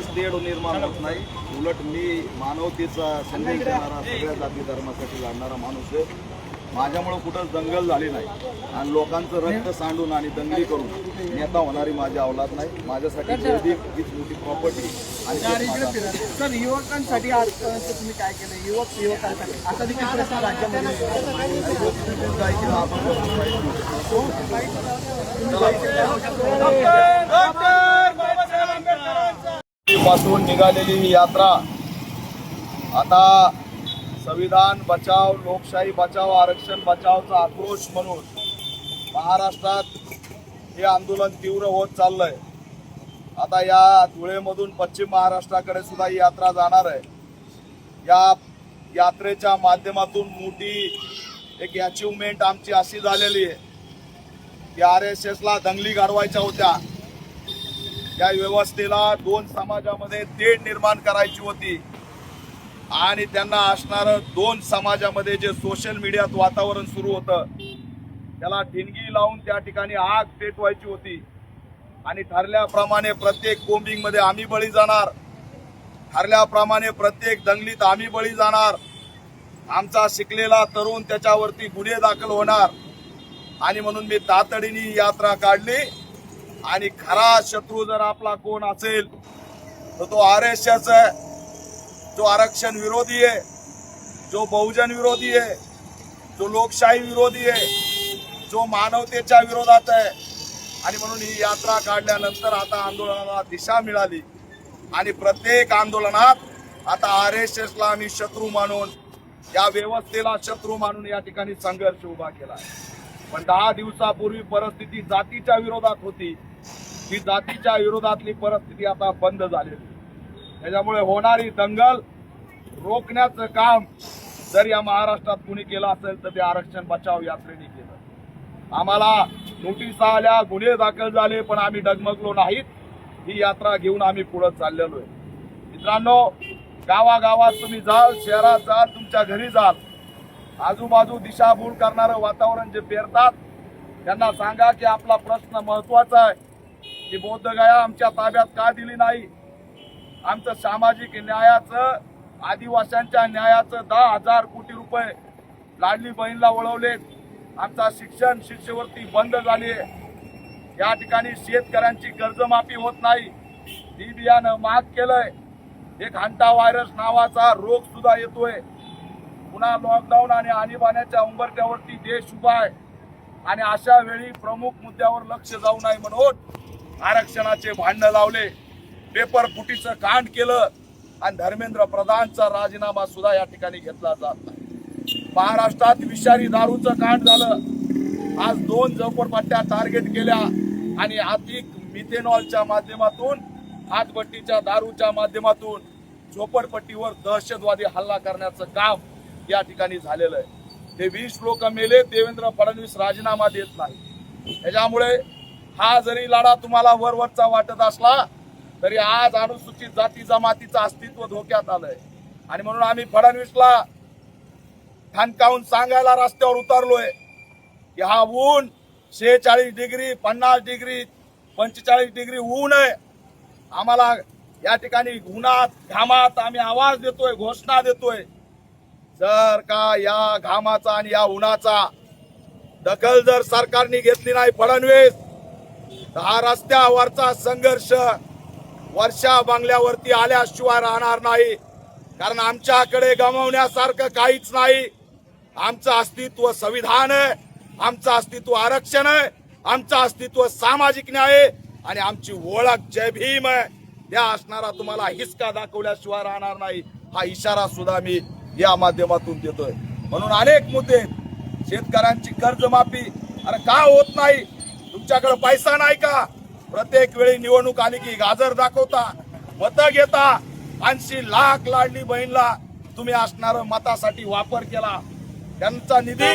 कुठेच तेढ निर्माण होत नाही. उलट मी मानवतेचा संदेश देणारा, सगळ्या जाती धर्मासाठी लढणारा माणूस आहे. माझ्यामुळे कुठंच दंगल झाली नाही आणि लोकांचं रक्त सांडून आणि दंगली करून नेता होणारी माझी अवलाद नाही. माझ्यासाठी जयदीप हीच मोठी प्रॉपर्टी. आणि सर, युवकांसाठी आज तुम्ही काय केलं? युवकांसाठी आता देखील प्रश्न राज्यामध्ये काय केलं पासून निघालेली ही यात्रा आता संविधान बचाव, लोकशाही बचाव, आरक्षण बचावचा आक्रोश म्हणून महाराष्ट्रात हे आंदोलन तीव्र होत चाललंय. आता या धुळेमधून पश्चिम महाराष्ट्राकडे सुद्धा ही यात्रा जाणार आहे. या यात्रेच्या माध्यमातून मोठी एक अचिव्हमेंट आमची अशी झालेली आहे की RSSला दंगली घडवायच्या होत्या. या व्यवस्थेला दोन समाजामध्ये तेढ निर्माण करायची होती आणि त्यांना असणारं दोन समाजामध्ये जे सोशल मीडियात वातावरण सुरू होतं त्याला ठिणगी लावून त्या ठिकाणी आग पेटवायची होती. आणि ठरल्याप्रमाणे प्रत्येक कोम्बिंगमध्ये आम्ही बळी जाणार, ठरल्याप्रमाणे प्रत्येक दंगलीत आम्ही बळी जाणार. आमचा शिकलेला तरुण त्याच्यावरती गुन्हे दाखल होणार. आणि म्हणून मी तातडीने ही यात्रा काढली. आणि खरा शत्रू जर आपला कोण असेल तर तो RSS आहे, जो आरक्षण विरोधी आहे, जो बहुजन विरोधी आहे, जो लोकशाही विरोधी आहे, जो मानवतेच्या विरोधात आहे. आणि म्हणून ही यात्रा काढल्यानंतर आता आंदोलनाला दिशा मिळाली आणि प्रत्येक आंदोलनात आता RSSला आम्ही शत्रू मानून, या व्यवस्थेला शत्रू मानून या ठिकाणी संघर्ष उभा केला. पण 10 दिवसापूर्वी परिस्थिती जातीच्या विरोधात होती. ही जातीच्या विरोधातली परिस्थिती आता बंद झालेली. त्याच्यामुळे होणारी दंगल रोखण्याचं काम जर या महाराष्ट्रात कुणी केलं असेल तर ते आरक्षण बचाव यात्रेने केलं. आम्हाला नोटिसा आल्या, गुन्हे दाखल झाले, पण आम्ही डगमगलो नाहीत. ही यात्रा घेऊन आम्ही पुढे चाललेलो आहे. मित्रांनो, गावागावात तुम्ही जाल, शहरात जाल, तुमच्या घरी जाल, आजूबाजू दिशाभूल करणारं वातावरण जे पेरतात त्यांना सांगा की आपला प्रश्न महत्वाचा आहे की बौद्धगया आमच्या ताब्यात का दिली नाही. आमचं सामाजिक न्यायाचं, आदिवासींच्या न्यायाचं 10,000 कोटी रुपये लाडली बहीणला वळवलेत. आमचा शिक्षण शिष्यवृत्ती बंद झाली आहे. या ठिकाणी शेतकऱ्यांची कर्जमाफी होत नाही. बी बियाणं महाग केलंय. एक हंटा व्हायरस नावाचा रोग सुद्धा येतोय. पुन्हा लॉकडाऊन आणि आणीबाण्याच्या उंबरठ्यावरती देश उभा आहे. आणि अशा वेळी प्रमुख मुद्द्यावर लक्ष जाऊ नये म्हणून आरक्षणाचे भांडण लावले, पेपर फुटीचं कांड केलं आणि धर्मेंद्र प्रधानचा राजीनामा सुद्धा या ठिकाणी घेतला जात नाही. महाराष्ट्रात विषारी दारूचं कांड झालं. आज 2 झोपडपट्ट्या टार्गेट केल्या आणि अधिक मिथेनॉलच्या माध्यमातून, हातभट्टीच्या दारूच्या माध्यमातून झोपडपट्टीवर दहशतवादी हल्ला करण्याचं काम या ठिकाणी झालेलं आहे. ते 20 लोक मेले. देवेंद्र फडणवीस राजीनामा देत नाही. त्याच्यामुळे हा जरी लढा तुम्हाला वरवरचा वाटत असला तरी आज अनुसूचित जाती जमातीचं अस्तित्व धोक्यात आलंय. आणि म्हणून आम्ही फडणवीसला ठणकावून सांगायला रस्त्यावर उतरलोय की हा ऊन 46 डिग्री, 50 डिग्री, 45 डिग्री ऊन आहे. आम्हाला या ठिकाणी उन्हात घामात आम्ही आवाज देतोय, घोषणा देतोय. जर का या घामाचा आणि या उन्हाचा दखल जर सरकारने घेतली नाही फडणवीस, तर हा रस्त्यावरचा संघर्ष वर्षा बंगल्यावरती आल्याशिवाय राहणार नाही. कारण आमच्याकडे गमावण्यासारखं काहीच नाही. आमचं अस्तित्व संविधान आहे, आमचं अस्तित्व आरक्षण आहे, आमचं अस्तित्व सामाजिक न्याय आहे आणि आमची ओळख जय भीम आहे. या असणारा तुम्हाला हिसका दाखवल्याशिवाय राहणार नाही. हा इशारा सुद्धा मी या माध्यमातून देतोय. म्हणून अनेक मुद्दे, शेतकऱ्यांची कर्जमाफी, अरे का होत नाही? तुमच्याकडे पैसा नाही का? प्रत्येक वेळी निवडणूक आली की गाजर दाखवता, मतं घेता. 80 लाख लाडली बहीणला तुम्ही असणारा मतासाठी वापर केला. त्यांचा निधी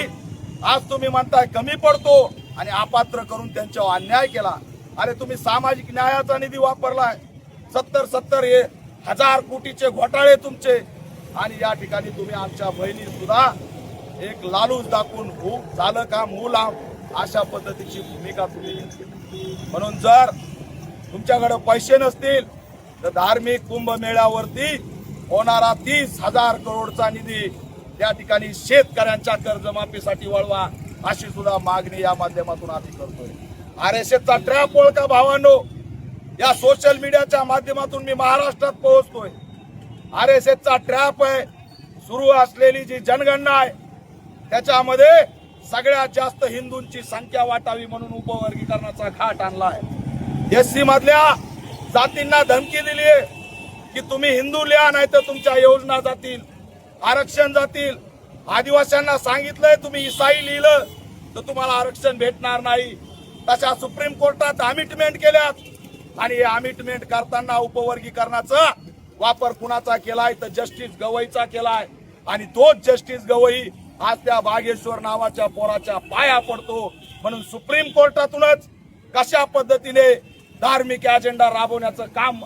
आज तुम्ही म्हणताय कमी पडतो आणि अपात्र करून त्यांच्यावर अन्याय केला. अरे तुम्ही सामाजिक न्यायाचा निधी वापरलाय. 70 हे 1000 कोटीचे घोटाळे तुमचे. आणि या ठिकाणी तुम्ही आमच्या बहिणी सुद्धा एक लालूच दाखवून हो झालं का मूल अशा पद्धतीची भूमिका तुम्ही घेतली. म्हणून जर तुमच्याकडे पैसे नसतील तर धार्मिक कुंभमेळ्यावरती होणारा 30,000 करोडचा निधी त्या ठिकाणी शेतकऱ्यांच्या कर्जमाफीसाठी वळवा, अशी सुद्धा मागणी या माध्यमातून आम्ही करतोय. RSSचा ट्रॅप ओळखा भावांनो, या सोशल मीडियाच्या माध्यमातून मी महाराष्ट्रात पोहोचतोय. RSSचा ट्रॅप आहे. सुरू असलेली जी जनगणना आहे त्याच्यामध्ये सगळ्यात जास्त हिंदूंची संख्या वाटावी म्हणून उपवर्गीकरणाचा घाट आणलाय. SC मधल्या जातींना धमकी दिली आहे की तुम्ही हिंदू लिहा, नाही तर तुमच्या योजना जातील, आरक्षण जातील. आदिवासींना सांगितलंय तुम्ही ईसाई लिहिलं तर तुम्हाला आरक्षण भेटणार नाही. तशा सुप्रीम कोर्टात अमिटमेंट केल्यात आणि हे अमिटमेंट करताना उपवर्गीकरणाचा वापर कुणाचा केलाय तर जस्टिस गवईचा केलाय. आणि तोच जस्टिस गवई आज त्या बागेश्वर नावाच्या पोराच्या पाया पडतो. म्हणून सुप्रीम कोर्टातूनच कशा पद्धतीने धार्मिक अजेंडा राबवण्याचं काम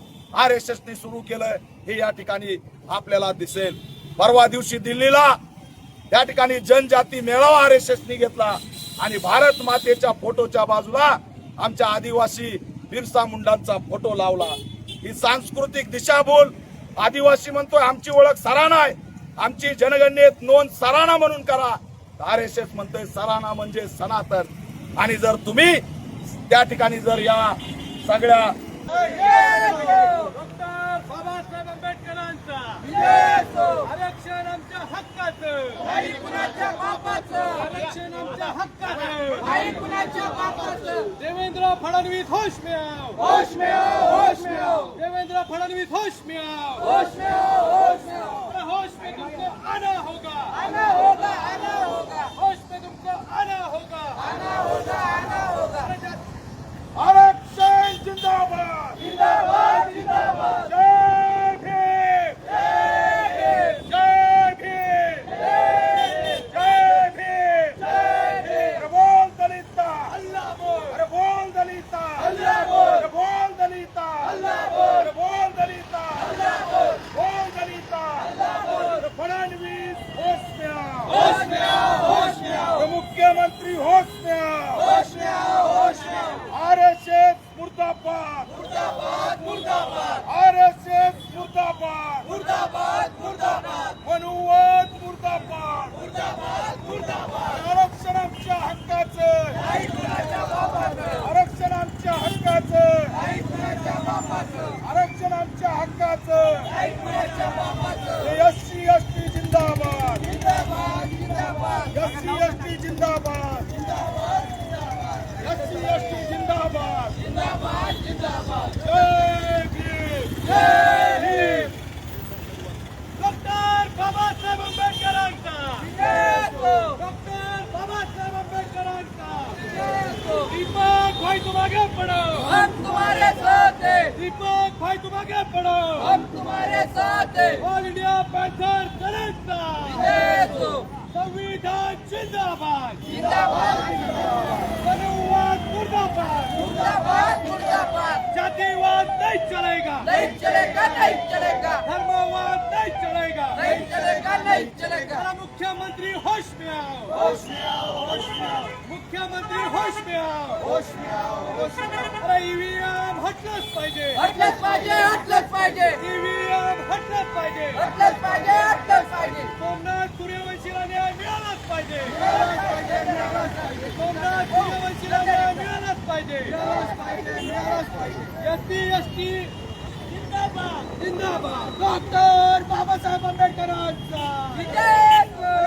RSSने सुरू केलं हे या ठिकाणी आपल्याला दिसेल. परवा दिवशी दिल्लीला त्या ठिकाणी जनजाती मेळावा RSSने घेतला आणि भारत मातेच्या फोटोच्या बाजूला आमच्या आदिवासी बिरसा मुंडांचा फोटो लावला. ही सांस्कृतिक दिशाभूल. आदिवासी म्हणतोय आमची ओळख सराना आहे, आमची जनगणनेत नोंद सराना म्हणून करा. RSS म्हणतोय सराना म्हणजे सनातन. आणि जर तुम्ही त्या ठिकाणी जर या सगळ्या बाबासाहेब आंबेडकरांचा आरक्षण आमच्या हक्काचं, आरक्षण आमच्या हक्काचं. देवेंद्र फडणवीस होश में आओ, होश में आओ, होश में आओ. देवेंद्र फडणवीस होश में आओ, होश में आओ, होश में आओ. होश में तुमको आना होगा, आना होगा, आना होगा. होश में तुमको आना होगा, आना होगा, आना होगा. आरक्षण जिंदाबाद, जिंदाबाद, जिंदाबाद. जय भीम, जय भीम, जय भीम, जय भीम, जय भीम. अरे बोल दलिता, अल्लाह बोल. अरे बोल दलिता, अल्लाह बोल. अरे बोल दलिता, अल्लाह बोल. अरे बोल दलिता, अल्लाह बोल. बोल दलिता, अल्लाह बोल. फडणवीस होश में आओ, होश में आओ, होश में आओ. मुख्यमंत्री होश में आओ, होश में आओ, होश में आओ. RSS मुर्दाबाद, मुर्दाबाद, मुर्दाबाद. RSS मुर्दाबाद, मुर्दाबाद, मुर्दाबाद. मनुवाद मुर्दाबाद, मुर्दाबाद, मुर्दाबाद. आरक्षण आमच्या हक्काचं, नाही कुणाच्या बापाचं. आरक्षण आमच्या हक्काचं, नाही कुणाच्या बापाचं. आरक्षण आमच्या हक्काचं, नाही कुणाच्या बापाचं. SC ST जिंदाबाद, जिंदाबाद, जिंदाबाद. SC ST जिंदाबाद, जिंदाबाद, जिंदाबाद. SC ST जिंदाबाद, जिंदाबाद, जिंदाबाद. जय भीम, जय भीम. डॉक्टर बाबासाहेब आंबेडकरांचा, डॉक्टर बाबासाहेब आंबेडकरांचा. दीपक भाई तुम आगे बढ़ो, हम तुम्हारे साथ हैं. दीपक भाई तुम आगे बढ़ो, हम तुम्हारे साथ हैं. ऑल इंडिया पैंथर करेंचा, संविधान जिंदाबाद, जिंदाबाद, मनुवाद मुर्दाबाद, मुर्दाबाद, मुर्दाबाद. जातिवाद नहीं चलेगा, नहीं चलेगा, नहीं चलेगा. धर्मवाद नहीं चलेगा, नहीं चलेगा, नहीं चलेगा. मुख्यमंत्री होश में आओ, होश में आओ, होश में आओ. मुख्यमंत्री होश में आओ, होश में आओ, होश में आओ. अरे EVM हटलंच पाहिजे, हटलंच पाहिजे, हटलंच पाहिजे. EVM हटलंच पाहिजे, हटलंच पाहिजे, हटलंच पाहिजे. सोमनाथ सूर्यवंशीला न्याय मिळालाच पाहिजे, मिळालाच पाहिजे, मिळालाच पाहिजे. सोमनाथ सूर्यवंशीला न्याय मिळालाच पाहिजे, मिळालाच पाहिजे, मिळालाच पाहिजे. SC ST जिंदाबाद, जिंदाबाद. डॉक्टर बाबासाहेब आंबेडकरांचा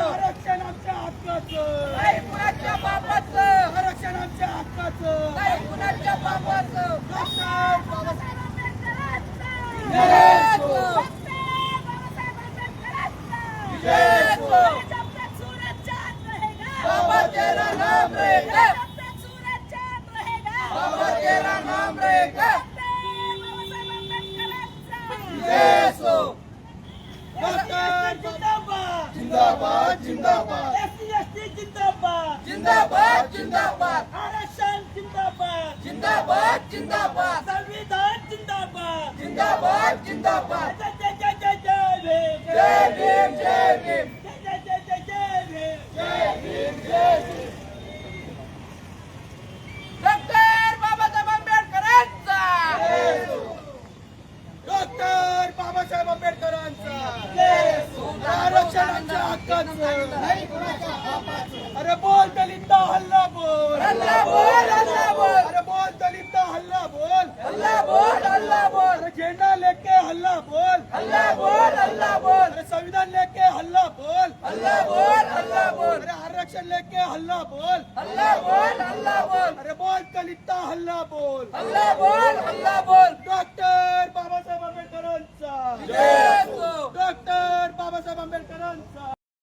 आरक्षण आमच्या हक्काचं, नाही कुणाच्या बापाचं. आरक्षण आमच्या हक्काचं, नाही कुणाच्या बापाचं. डॉक्टर बाबासाहेब आंबेडकरांचा जय हो, जय हो. बाबा तेरा नाम रहेगा, बाबा तेरा नाम रहेगा. जय हो. डॉक्टर जिंदाबाद, जिंदाबाद, जिंदाबाद. SC ST जिंदाबाद, जिंदाबाद, जिंदाबाद. आरक्षण जिंदाबाद, जिंदाबाद, जिंदाबाद. संविधान जिंदाबाद, जिंदाबाद, जिंदाबाद. जय जय जय जय भीम, जय भीम, जय भीम. जय जय जय जय भीम, जय भीम, जय भीम. डॉक्टर बाबासाहेब आंबेडकरांचा बाबासाहेब आंबेडकरांचा आरक्षणाच्या हक्काचं अरे बोल दलिता हल्ला बोल अरे बोल दलिता हल्ला बोल अरे झेंडा लेके हल्ला बोल अरे संविधान लेके हल्ला बोल अरे आरक्षण लेके हल्ला बोल अरे बोल दलिता हल्ला बोल डॉक्टर बाबासाहेब आंबेडकरांचा डॉक्टर बाबासाहेब आंबेडकरांचा